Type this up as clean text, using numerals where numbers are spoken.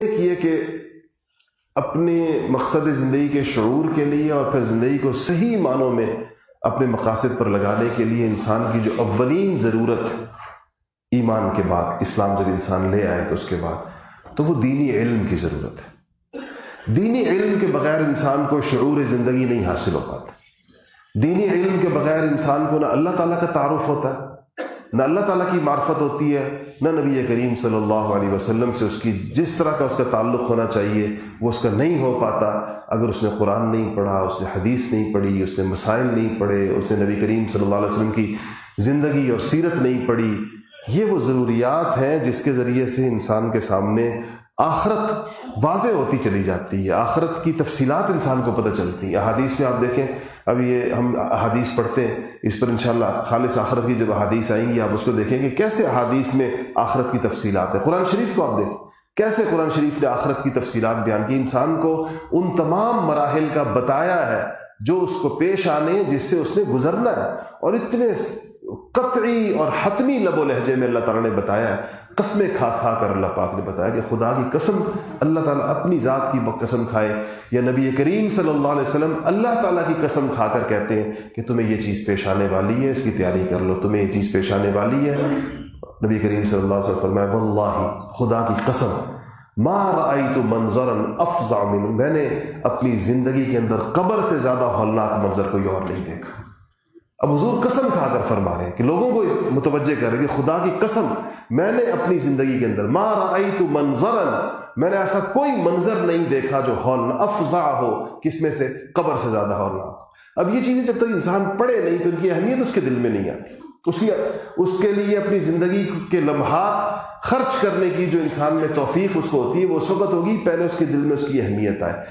ایک یہ کہ اپنے مقصد زندگی کے شعور کے لیے اور پھر زندگی کو صحیح معنوں میں اپنے مقاصد پر لگانے کے لیے انسان کی جو اولین ضرورت ایمان کے بعد، اسلام جب انسان لے آئے تو اس کے بعد، تو وہ دینی علم کی ضرورت ہے۔ دینی علم کے بغیر انسان کو شعور زندگی نہیں حاصل ہو پاتا۔ دینی علم کے بغیر انسان کو نہ اللہ تعالیٰ کا تعارف ہوتا ہے، نہ اللہ تعالیٰ کی معرفت ہوتی ہے، نہ نبی کریم صلی اللہ علیہ وسلم سے اس کی جس طرح کا اس کا تعلق ہونا چاہیے وہ اس کا نہیں ہو پاتا اگر اس نے قرآن نہیں پڑھا، اس نے حدیث نہیں پڑھی، اس نے مسائل نہیں پڑھے، اس نے نبی کریم صلی اللہ علیہ وسلم کی زندگی اور سیرت نہیں پڑھی۔ یہ وہ ضروریات ہیں جس کے ذریعے سے انسان کے سامنے آخرت واضح ہوتی چلی جاتی ہے، آخرت کی تفصیلات انسان کو پتہ چلتی ہیں۔ احادیث میں آپ دیکھیں، اب یہ ہم احادیث پڑھتے ہیں، اس پر انشاءاللہ خالص آخرت کی جب احادیث آئیں گی آپ اس کو دیکھیں کہ کیسے احادیث میں آخرت کی تفصیلات ہیں۔ قرآن شریف کو آپ دیکھیں کیسے قرآن شریف نے آخرت کی تفصیلات بیان کی، انسان کو ان تمام مراحل کا بتایا ہے جو اس کو پیش آنے جس سے اس نے گزرنا ہے، اور اتنے قطعی اور حتمی لب و لہجے میں اللہ تعالیٰ نے بتایا ہے، قسمیں کھا کھا کر اللہ پاک نے بتایا کہ خدا کی قسم، اللہ تعالیٰ اپنی ذات کی قسم کھائے یا نبی کریم صلی اللہ علیہ وسلم اللہ تعالیٰ کی قسم کھا کر کہتے ہیں کہ تمہیں یہ چیز پیش آنے والی ہے، اس کی تیاری کر لو، تمہیں یہ چیز پیش آنے والی ہے۔ نبی کریم صلی اللہ علیہ وسلم فرمایا واللہ، خدا کی قسم، ما رأیت منظرا افظع من، میں نے اپنی زندگی کے اندر قبر سے زیادہ ہولناک منظر کوئی اور نہیں دیکھا۔ اب حضور قسم کھا کر فرما رہے ہیں کہ لوگوں کو متوجہ کر رہے ہیں کہ خدا کی قسم، میں نے اپنی زندگی کے اندر ما رأیت منظرا، میں نے ایسا کوئی منظر نہیں دیکھا جو افظع ہو، کس میں سے؟ قبر سے زیادہ ہولناک ہو۔ اب یہ چیزیں جب تک انسان پڑھے نہیں تو ان کی اہمیت اس کے دل میں نہیں آتی، اس کے لیے اپنی زندگی کے لمحات خرچ کرنے کی جو انسان میں توفیق اس کو ہوتی ہے وہ اس وقت ہوگی پہلے اس کے دل میں اس کی اہمیت آئے۔